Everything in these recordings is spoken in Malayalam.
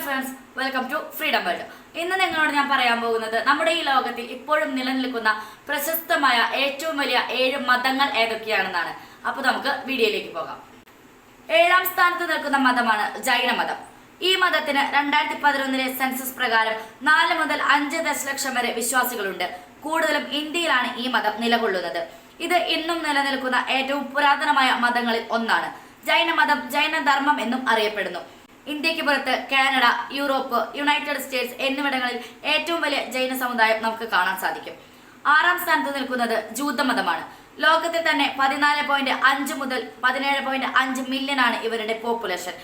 Friends, welcome to freedom world. ഇന്ന് നിങ്ങളോട് ഞാൻ പറയാൻ പോകുന്നത് നമ്മുടെ ഈ ലോകത്തിൽ ഇപ്പോഴും നിലനിൽക്കുന്ന പ്രശസ്തമായ ഏറ്റവും വലിയ 7 മതങ്ങൾ ഏതൊക്കെയാണെന്നാണ്. അപ്പോൾ നമുക്ക് വീഡിയോയിലേക്ക് പോകാം. 7ാം സ്ഥാനത്ത് നിൽക്കുന്ന മതമാണ് ജൈന മതം. ഈ മതത്തിന് 2011 സെൻസസ് പ്രകാരം 4 മുതൽ 5 ദശലക്ഷം വരെ വിശ്വാസികളുണ്ട്. കൂടുതലും ഇന്ത്യയിലാണ് ഈ മതം നിലകൊള്ളുന്നത്. ഇത് ഇന്നും നിലനിൽക്കുന്ന ഏറ്റവും പുരാതനമായ മതങ്ങളിൽ ഒന്നാണ്. ജൈനമതം ജൈനധർമ്മം എന്നും അറിയപ്പെടുന്നു. ഇന്ത്യക്ക് പുറത്ത് കാനഡ, യൂറോപ്പ്, യുണൈറ്റഡ് സ്റ്റേറ്റ്സ് എന്നിവിടങ്ങളിൽ ഏറ്റവും വലിയ ജൈന സമുദായം നമുക്ക് കാണാൻ സാധിക്കും. 6ാം സ്ഥാനത്ത് നിൽക്കുന്നത് ജൂതമതമാണ്. ലോകത്തിൽ തന്നെ 14.5 മുതൽ 17.5 മില്യനാണ് ഇവരുടെ പോപ്പുലേഷൻ.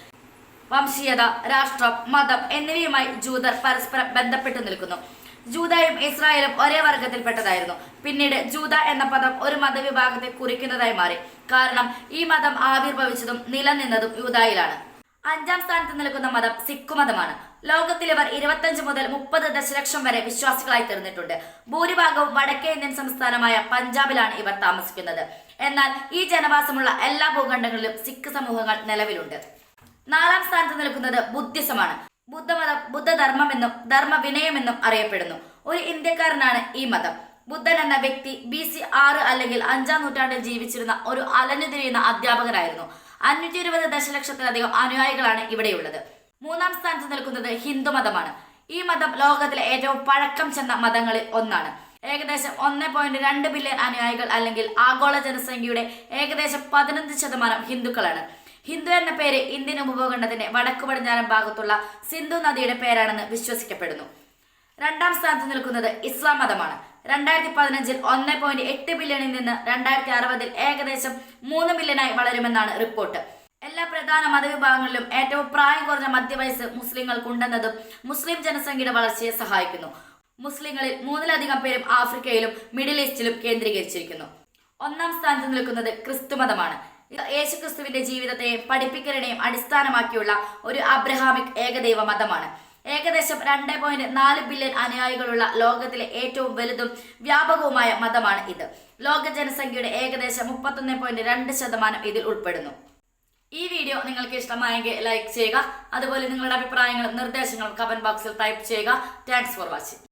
വംശീയത, രാഷ്ട്രം, മതം എന്നിവയുമായി ജൂതർ പരസ്പരം ബന്ധപ്പെട്ടു നിൽക്കുന്നു. ജൂതയും ഇസ്രായേലും ഒരേ വർഗത്തിൽപ്പെട്ടതായിരുന്നു. പിന്നീട് ജൂത എന്ന പദം ഒരു മതവിഭാഗത്തെ കുറിക്കുന്നതായി മാറി. കാരണം ഈ മതം ആവിർഭവിച്ചതും നിലനിന്നതും യൂദായിലാണ്. 5ാം സ്ഥാനത്ത് നിൽക്കുന്ന മതം സിഖ് മതമാണ്. ലോകത്തിൽ ഇവർ 25 മുതൽ 30 ദശലക്ഷം വരെ വിശ്വാസികളായി തീർന്നിട്ടുണ്ട്. ഭൂരിഭാഗവും വടക്കേ ഇന്ത്യൻ സംസ്ഥാനമായ പഞ്ചാബിലാണ് ഇവർ താമസിക്കുന്നത്. എന്നാൽ ഈ ജനവാസമുള്ള എല്ലാ ഭൂഖണ്ഡങ്ങളിലും സിഖ് സമൂഹങ്ങൾ നിലവിലുണ്ട്. 4ാം സ്ഥാനത്ത് നിൽക്കുന്നത് ബുദ്ധിസമാണ്. ബുദ്ധമതം ബുദ്ധധർമ്മം എന്നും ധർമ്മവിനയമെന്നും അറിയപ്പെടുന്നു. ഒരു ഇന്ത്യക്കാരനാണ് ഈ മതം. ബുദ്ധൻ എന്ന വ്യക്തി BC 6 അല്ലെങ്കിൽ 5ാം നൂറ്റാണ്ടിൽ ജീവിച്ചിരുന്ന ഒരു അലഞ്ഞുതിരിയുന്ന അധ്യാപകനായിരുന്നു. 520 ദശലക്ഷത്തിലധികം അനുയായികളാണ് ഇവിടെയുള്ളത്. 3ാം സ്ഥാനത്ത് നിൽക്കുന്നത് ഹിന്ദു മതമാണ്. ഈ മതം ലോകത്തിലെ ഏറ്റവും പഴക്കം ചെന്ന മതങ്ങളിൽ ഒന്നാണ്. ഏകദേശം 1.2 ബില്യൺ അനുയായികൾ അല്ലെങ്കിൽ ആഗോള ജനസംഖ്യയുടെ ഏകദേശം 15% ഹിന്ദുക്കളാണ്. ഹിന്ദു എന്ന പേര് ഇന്ത്യൻ ഉപഭൂഖണ്ഡത്തിന്റെ വടക്കു പടിഞ്ഞാറൻ ഭാഗത്തുള്ള സിന്ധു നദിയുടെ പേരാണെന്ന് വിശ്വസിക്കപ്പെടുന്നു. 2ാം സ്ഥാനത്ത് നിൽക്കുന്നത് ഇസ്ലാം മതമാണ്. 2015 1.8 ബില്യണിൽ നിന്ന് 2060 ഏകദേശം 3 മില്യനായി വളരുമെന്നാണ് റിപ്പോർട്ട്. എല്ലാ പ്രധാന മതവിഭാഗങ്ങളിലും ഏറ്റവും പ്രായം കുറഞ്ഞ മധ്യവയസ്സ് മുസ്ലിങ്ങൾക്കുണ്ടെന്നതും മുസ്ലിം ജനസംഖ്യയുടെ വളർച്ചയെ സഹായിക്കുന്നു. മുസ്ലിങ്ങളിൽ 3-ലധികം പേരും ആഫ്രിക്കയിലും മിഡിൽ ഈസ്റ്റിലും കേന്ദ്രീകരിച്ചിരിക്കുന്നു. 1ാം സ്ഥാനത്ത് നിൽക്കുന്നത് ക്രിസ്തു മതമാണ്. ഇത് യേശുക്രിസ്തുവിന്റെ ജീവിതത്തെയും പഠിപ്പിക്കലിനെയും അടിസ്ഥാനമാക്കിയുള്ള ഒരു അബ്രഹാമിക് ഏകദൈവ മതമാണ്. ഏകദേശം 2.4 ബില്യൺ അനുയായികളുള്ള ലോകത്തിലെ ഏറ്റവും വലുതും വ്യാപകവുമായ മതമാണ് ഇത്. ലോക ജനസംഖ്യയുടെ ഏകദേശം 31.2% ഇതിൽ ഉൾപ്പെടുന്നു. ഈ വീഡിയോ നിങ്ങൾക്ക് ഇഷ്ടമായെങ്കിൽ ലൈക്ക് ചെയ്യുക. അതുപോലെ നിങ്ങളുടെ അഭിപ്രായങ്ങളും നിർദ്ദേശങ്ങളും കമന്റ് ബോക്സിൽ ടൈപ്പ് ചെയ്യുക. Thanks for watching.